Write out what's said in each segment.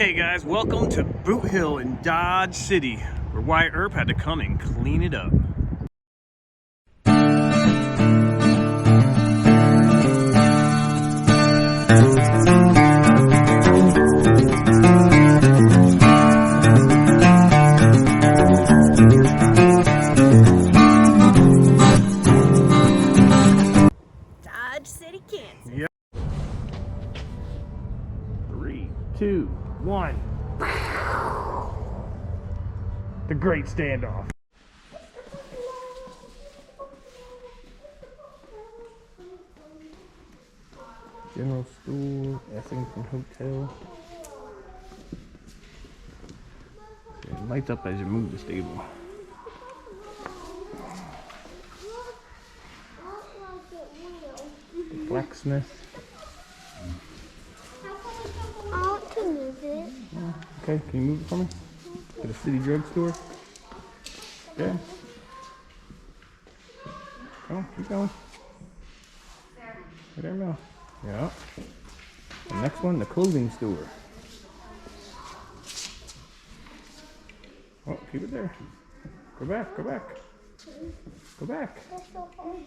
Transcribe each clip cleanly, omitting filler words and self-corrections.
Okay guys, welcome to Boot Hill in Dodge City, where Wyatt Earp had to come and clean it up. Dodge City, Kansas. Yep. 3, 2, 1. The great standoff. General Store, Essington Hotel. It lights up as you move the stable. The blacksmith. I want to move it. Okay, can you move it for me? To the city drugstore. Yeah. Oh, keep going. Right there now. Yeah. The next one, the clothing store. Oh, keep it there. Go back, go back. Go back.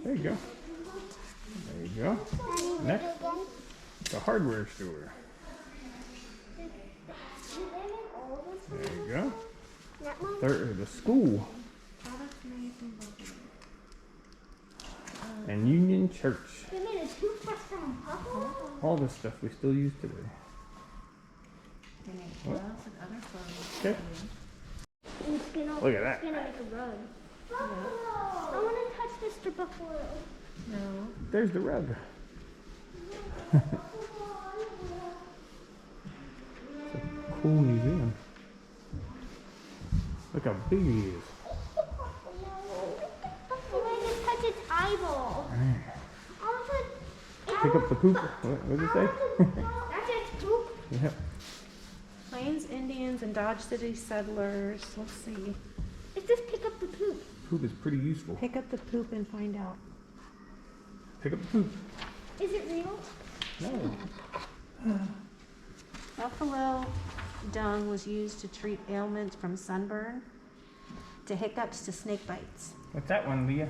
There you go. There you go. Next, the hardware store. There you go. Third, the school. And Union Church. All this stuff we still use today. Okay. Look at that. It's gonna make a rug. I want to touch Mr. Buffalo. No. There's the rug. It's a cool museum. Look how big he is. I want to touch its eyeball. I want to Pick up the poop. What did it say? That's its poop. Yep. Plains Indians and Dodge City settlers. Let's see. It's just pick up the poop. Poop is pretty useful. Pick up the poop and find out. Pick up the poop. Is it real? No. Buffalo dung was used to treat ailments from sunburn to hiccups to snake bites. What's that one, Leah?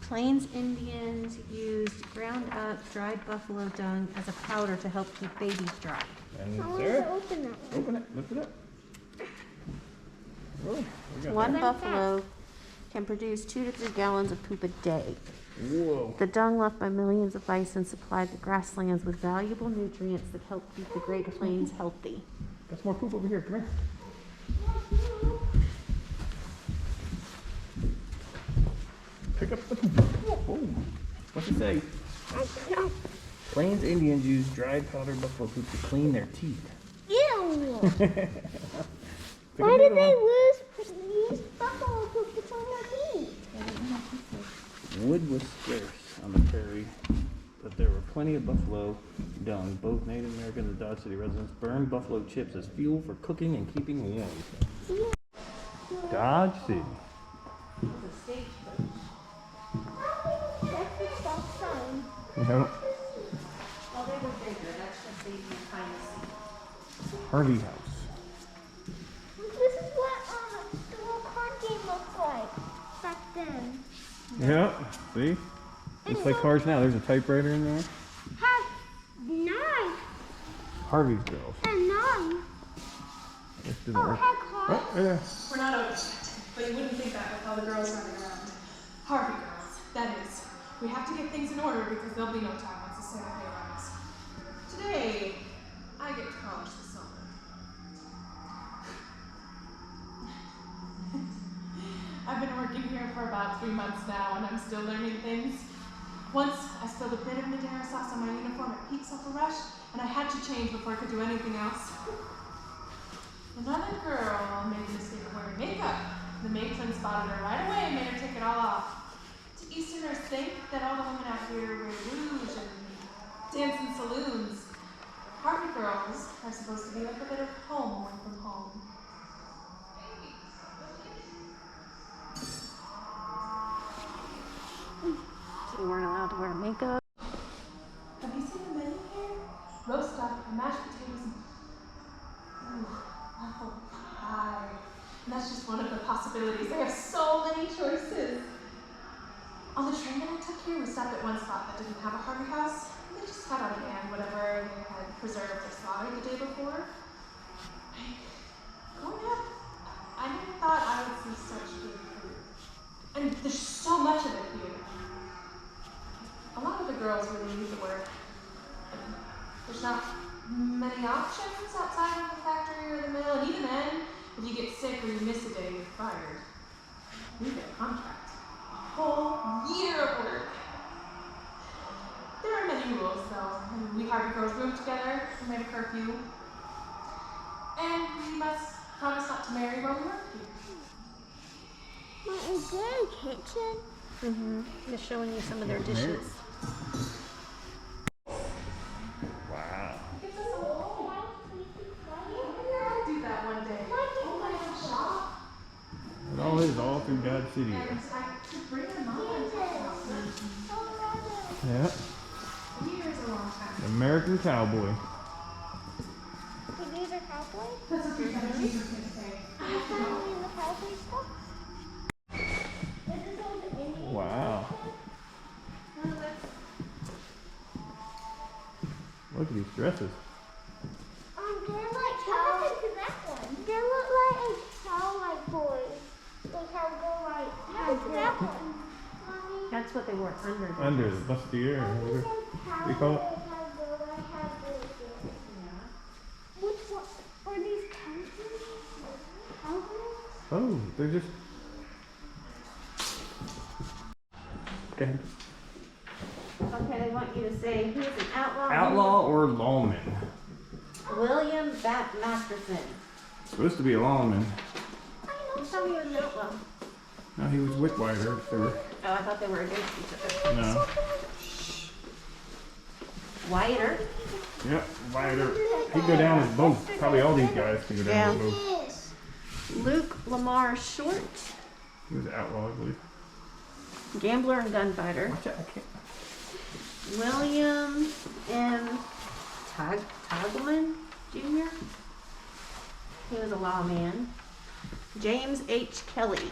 Plains Indians used ground up dried buffalo dung as a powder to help keep babies dry. And I want Sarah? to open that one. Open it. Lift it up. Whoa, we got One that. buffalo can produce 2 to 3 gallons of poop a day. Whoa. The dung left by millions of bison supplied the grasslands with valuable nutrients that help keep the Great Plains healthy. Got some more poop over here. Come here. Pick up the poop. Whoa. What's it say? Plains Indians use dried powdered buffalo poop to clean their teeth. Ew! Pick Why up did the they other use buffalo poop to clean their teeth? one. Wood was scarce on the prairie, but there were plenty of buffalo dung. Both Native American and Dodge City residents burned buffalo chips as fuel for cooking and keeping warm. Dodge City. That's the stop sign. Yep. Well, they were bigger. That's just so you can kind of see. Harvey House. This is what the little card game looked like back then. Yep. See? Looks like cars now. There's a typewriter in there. Have 9 Harvey's Girls. and 9. Let's do the Oh, work. heck, card. Oh, yeah. We're not overspent, but you wouldn't think that with all the girls running around. Harvey girls, that is. We have to get things in order because there'll be no time once the Santa Fe arrives. Today, I get to polish the silver. I've been working here for about 3 months now and I'm still learning things. Once, I spilled a bit of Madeira sauce on my uniform at Pete's Upper Rush and I had to change before I could do anything else. Another girl made the mistake of wearing makeup. The matron spotted her right away and made her take it all off. Do Easterners think that all the women out here wear rouge and dance in saloons? Harvey girls are supposed to be like a bit of home away from home. So you weren't allowed to wear makeup. Have you seen the menu here? Roast duck, a mashed potato. possibilities. They have so many choices. On the train that I took here, we stopped at one spot that didn't have a Harvey house. They just had on hand whatever they had preserved or slaughtered the day before. Growing up, I never thought I would see such good food. And there's so much of it here. A lot of the girls really need to work. There's not many options outside of the factory or the mill, and even then, if you get sick or you miss a day, you're fired. We get a contract. A whole year of work. There are many rules, though. We Harvey girls room together, we made a curfew. And we must promise not to marry while we work here. Mom, is there a kitchen? Mm-hmm. Just showing you some of their dishes. Wow. Gives us a whole do that one day. Oh my gosh. It all is all through Dodge City. And I could bring them on. Yeah. Years a long time. American cowboy. These are cowboys? That's what Jesus can say. I have to Are go. you the cowboy stuff? This is all the Indian Wow. Look at these dresses. they're like cow. What happened to that one? They look like a cow-like boys. Like how go like. What happened to that one? Mommy. That's what they wore under. the Under dress. the bustier. or whatever. What do you call it? Which one? Are these cowboys? Cowboys? Oh, they're just. Okay. Okay, they want you to say he's an outlaw. Outlaw or lawman? William Bat Masterson. Supposed to be a lawman. You told me he was an outlaw. No, he was with Wyatt. They were. Oh, I thought they were against each other. No. Wyatt Earp. Yep, Wyatt. He'd go down as both. Probably all these guys could go down as both. Yes. Luke Lamar Short. He was an outlaw, I believe. Gambler and gunfighter. Watch out, I can't. William M. Tagleman Jr. He was a lawman. James H. Kelly.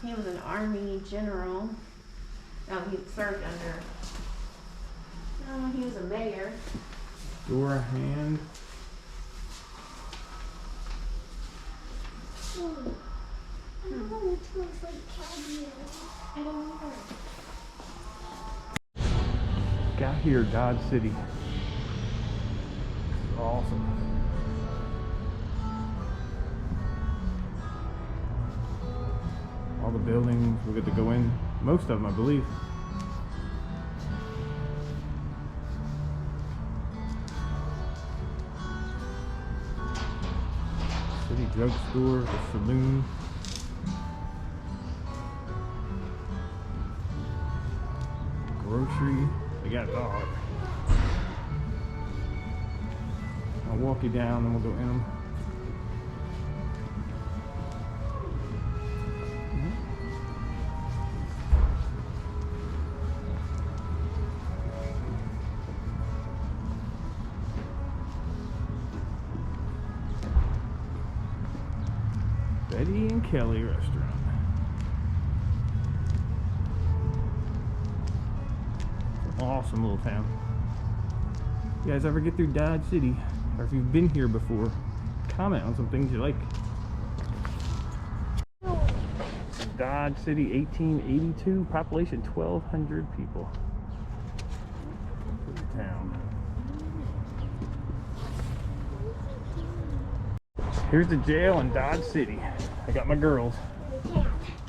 He was an army general. Oh, he served under. Oh, he was a mayor. Dora Hand. I don't know which one's like cowboy. I don't know. Got here, Dodge City. Awesome. All the buildings, we get to go in. Most of them, I believe. City drugstore, the saloon. Grocery. They got it all. I'll walk you down, then we'll go in them. Betty and Kelly restaurant. It's an awesome little town. You guys ever get through Dodge City, or if you've been here before, comment on some things you like. Dodge City, 1882, population 1,200 people. Pretty town. Here's the jail in Dodge City. I got my girls.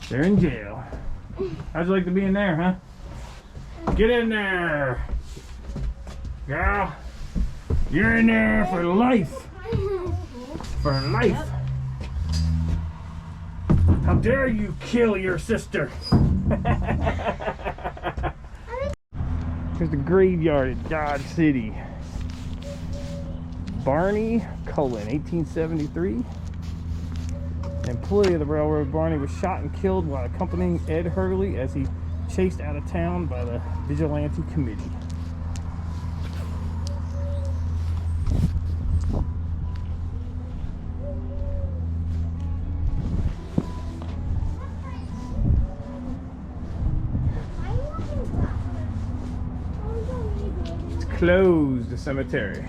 They're in jail. How'd you like to be in there, huh? Get in there! Girl, you're in there for life. For life. How dare you kill your sister? Here's the graveyard at Dodge City. Barney Cullen, 1873. An employee of the railroad, Barney was shot and killed while accompanying Ed Hurley as he chased out of town by the vigilante committee. closed the cemetery.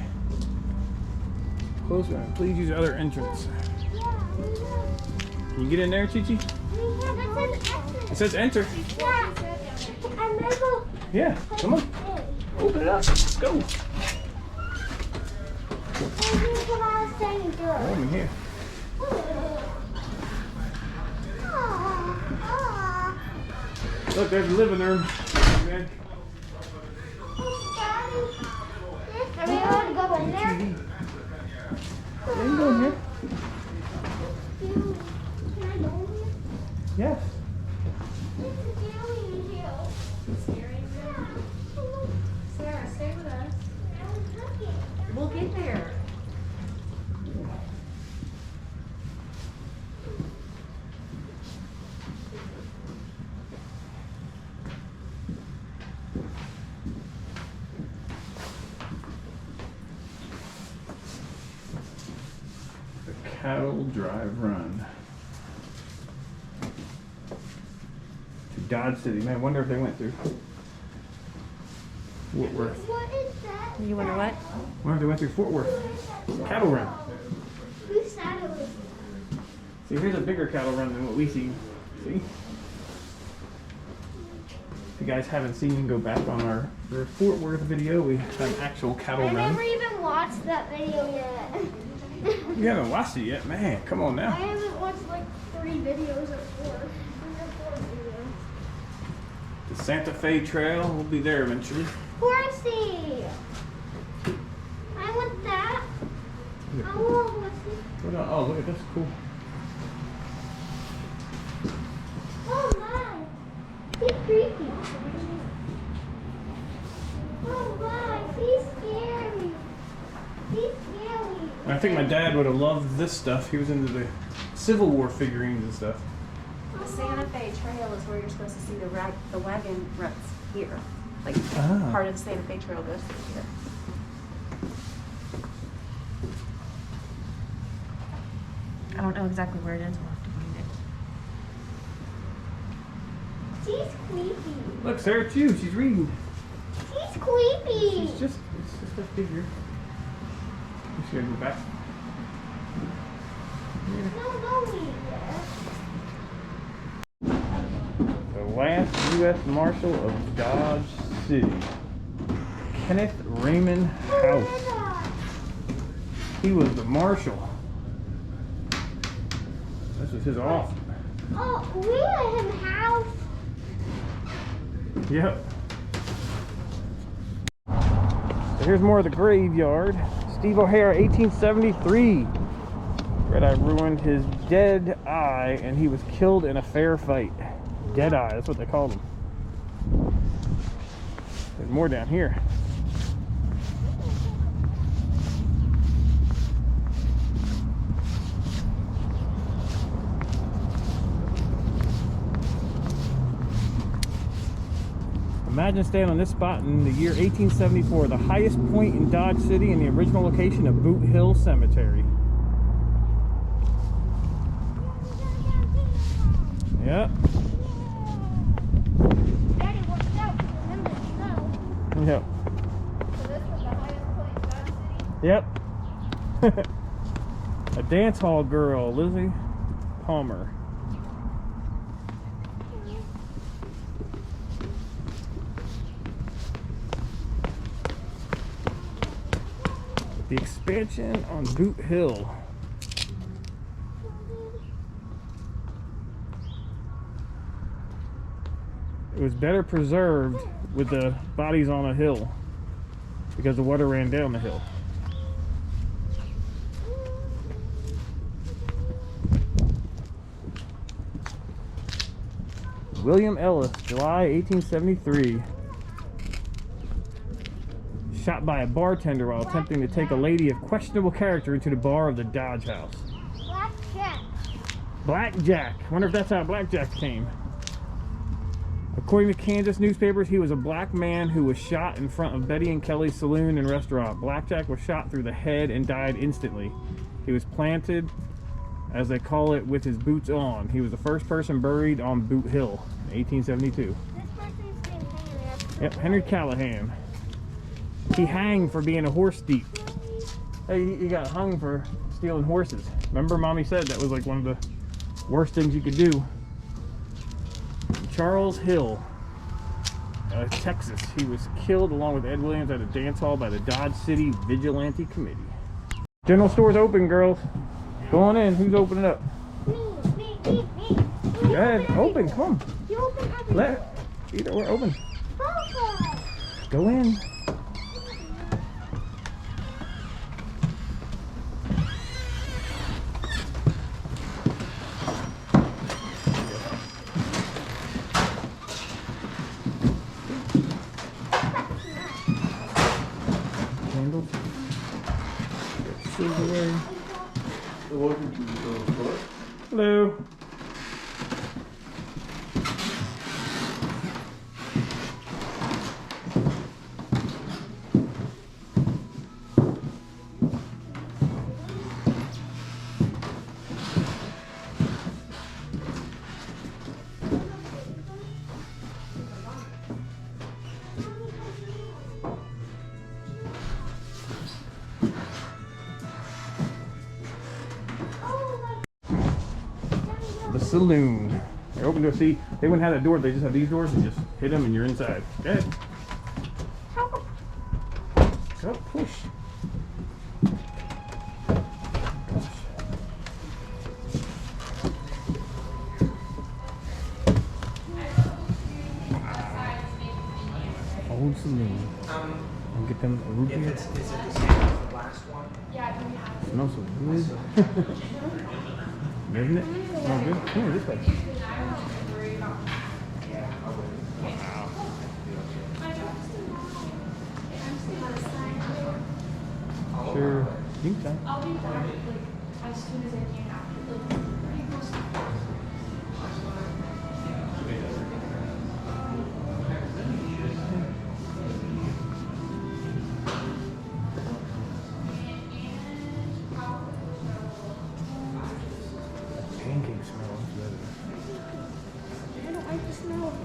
Close one. Please use other entrance. Can you get in there, Chi-Chi? It says enter. Yeah, come on. Open it up. Let's go. Over here. Look, there's the living room. Man. Are we allowed to go in there? Yeah, you can go in here. Can I go in here? Yes. Sarah, stay with us. We'll get there. The Cattle Drive Run to Dodge City. Man, I wonder if they went through Fort Worth. What is that? You wonder what? I wonder if they went through Fort Worth. Cattle run. Who said it was? See, here's a bigger cattle run than what we see. See? If you guys haven't seen, you can go back on our Fort Worth video. We had an actual cattle I run. never even watched that video yet. You haven't watched it yet? Man, come on I now. haven't watched like 3 videos or 4. 3 or 4 videos. The Santa Fe Trail, we'll be there eventually. Horsey! I want that. I want horsey. Oh, look at this. Cool. Oh my! He's creepy. Oh my! He's scary. He's scary. I think my dad would have loved this stuff. He was into the Civil War figurines and stuff. The Santa Fe Trail is where you're supposed to see the wagon ruts here. Like part of the Santa Fe Trail goes through here. I don't know exactly where it is. We'll have to find it. She's creepy. Look, Sarah, it's you. She's reading. She's creepy. It's just a figure. You should go back. No, don't read it. The last U.S. Marshal of Dodge City, Kenneth Raymond House. He was the marshal. This was his office. Oh, we let him house. Yep. So here's more of the graveyard. Steve O'Hara, 1873. Red Eye ruined his dead eye and he was killed in a fair fight. Dead eye, that's what they called him. There's more down here. Imagine staying on this spot in the year 1874, the highest point in Dodge City and the original location of Boot Hill Cemetery. Yep. Daddy worked out. Remember the snow. Yep. So this was the highest point in Dodge City? Yep. A dance hall girl, Lizzie Palmer. The expansion on Boot Hill. It was better preserved with the bodies on a hill because the water ran down the hill. William Ellis, July 1873. Shot by a bartender while attempting to take a lady of questionable character into the bar of the Dodge House. Blackjack. Blackjack. Wonder if that's how Blackjack came. According to Kansas newspapers, he was a black man who was shot in front of Betty and Kelly's saloon and restaurant. Blackjack was shot through the head and died instantly. He was planted, as they call it, with his boots on. He was the first person buried on Boot Hill in 1872. This person's named Henry. Yep, Henry Callahan. He hanged for being a horse thief. Hey, he got hung for stealing horses. Remember, Mommy said that was like one of the worst things you could do. Charles Hill, Texas. He was killed along with Ed Williams at a dance hall by the Dodge City Vigilante Committee. General store's open, girls. Go on in. Who's opening up? Me. Go ahead. Open. Come. You open everything. Either we're open. Papa. Go in. Candles. Silverware. Welcome to the store. Hello. The saloon. They're open to see. They wouldn't have that door. They just have these doors. You just hit them and you're inside. Go ahead. Go push. Old saloon. I'll get them a root beer. Is it the same as the last one? Smells so good. Isn't it? Oh, good. Come here, this way. Sure. You can sign. I'll be back like as soon as I can after like pretty close to Pancake smell. I don't like the smell of it.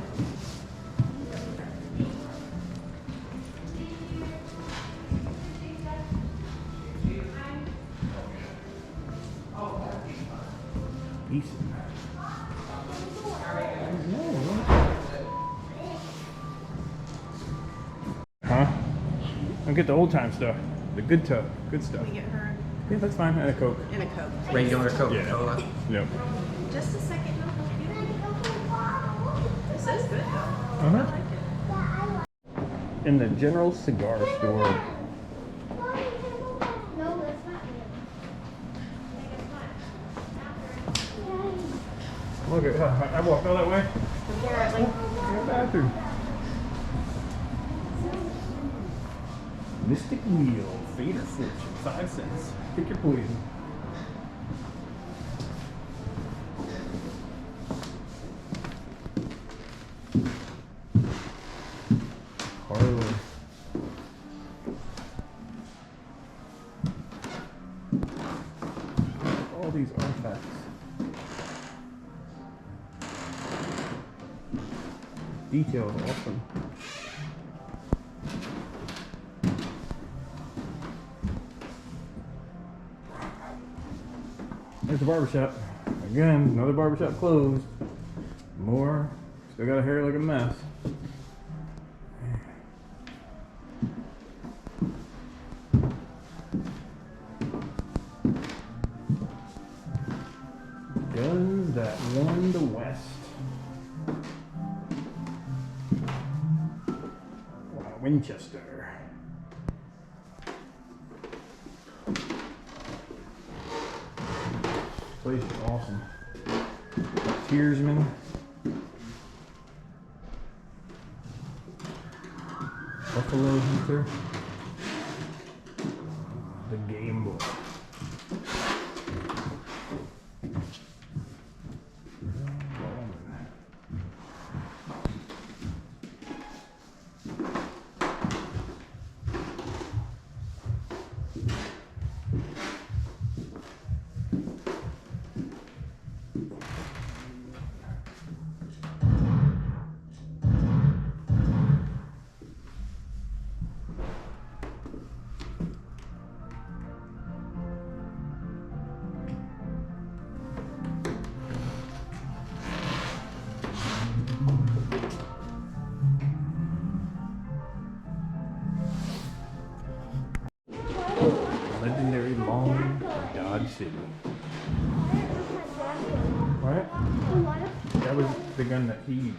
Decent. Huh? I'll get the old time stuff. The good stuff. Good stuff. Get her Yeah, that's fine. And a Coke. in a Coke. Regular Coca-Cola. Yep. Just a second. This is good though. Uh-huh. I like it. In the General Cigar Store. No, that's not it. Look at I walked all that way. Apparently. Your bathroom. Mystic Wheel. Fate or Fortune. 5 cents. Pick your poison. Harley. All these artifacts. Details awesome. There's the barbershop. Again, another barbershop closed. More. Still got a hair like a mess. Guns that won the West. Wow, Winchester. Place is awesome. Tearsman. Buffalo Hunter. The Game Boy. Dodge City. What? What? That was the gun that he used.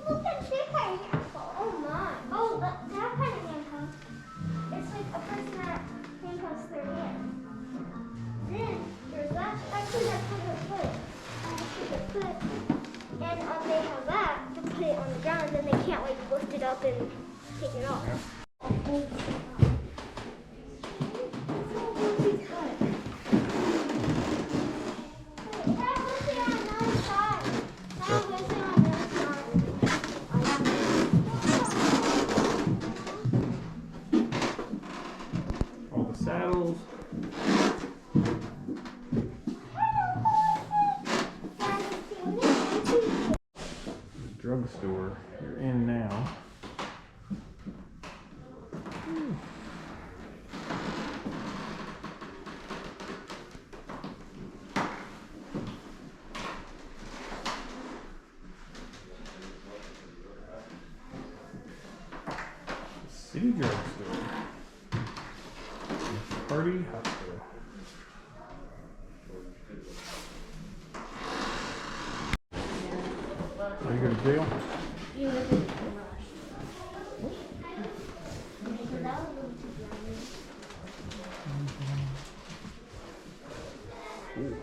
Look at this kind of handcuff. Oh my. Oh, that kind of handcuff. It's like a person that handcuffs their hands. Then there's that. Actually, that's how they put it. They put it. And they have that to put it on the ground, and then they can't like lift it up and take it off. All the saddles. Drugstore. You're in now. City drugstore. Party hospital. Are you going to jail? Ooh.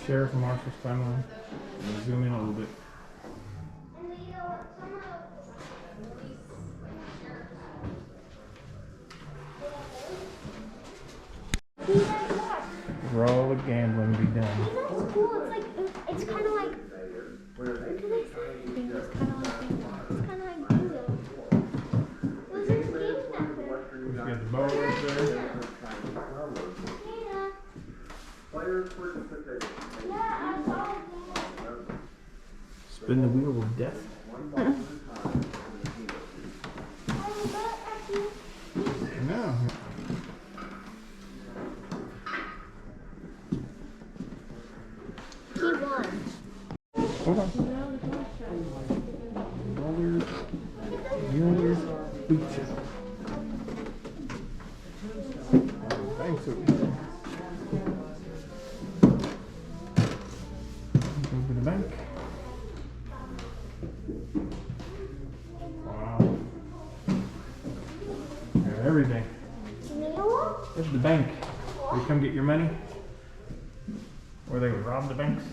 Sheriff Marshall's timeline. Zoom in a little bit. For all the gambling be done. That's cool. It's kind of like. What can I say? It's kind of like bingo. Those are games back there. You got the bow right there. Yeah, I saw it. Spin the wheel of death. No. He won. Hold on. Rollers, Mueller's boot shop. Thanks. Go to the bank. Wow. Got everything. This is the bank. You come get your money? Or they would rob the banks?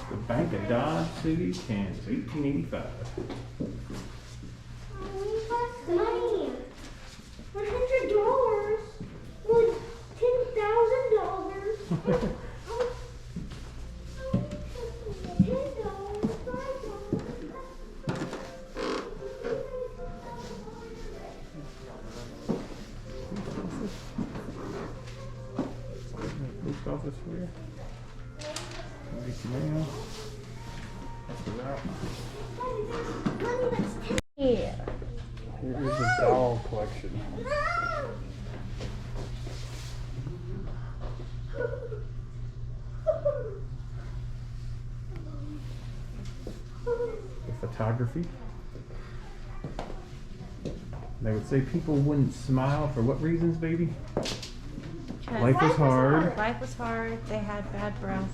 The Bank of Dodge City, Kansas, 1885. Money. $100 was $10,000. Post office for you. Get your mail. That's the route. Yeah. Here is the doll collection. The photography. They would say people wouldn't smile for what reasons, baby? Life was hard. Life was hard. They had bad breath.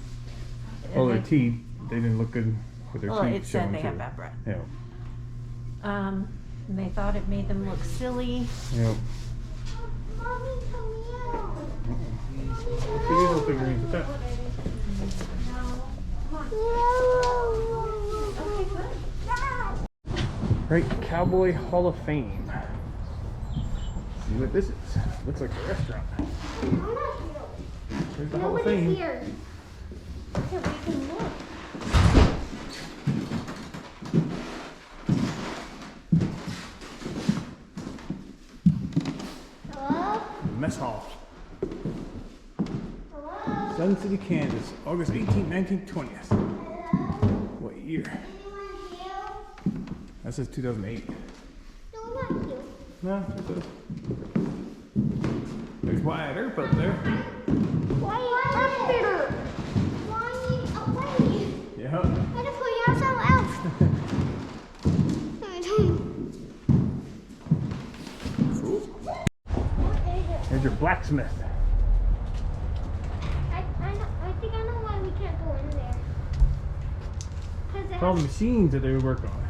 Oh, their And teeth. They didn't look good with their well, teeth it said showing they too. had bad breath. Yeah. And they thought it made them look silly. Yeah. Mommy, come here. See these little figurines. What's that? Right, Cowboy Hall of Fame. See what this is. Looks like a restaurant. Here's the Hall of Fame. Nobody's here. So we can look. mess hall. Hello? Sun City, Kansas, August 18th, 19th, 20th. Hello? What year? Anyone here? That says 2008. No, not you. No, it says. There's Wyatt Earp up there. Why up there? Why away? Yeah. Why to put yourself out? Cool. What is it? There's your blacksmith. I think I know why we can't go in there. 'Cause it It's all the has, machines that they work on.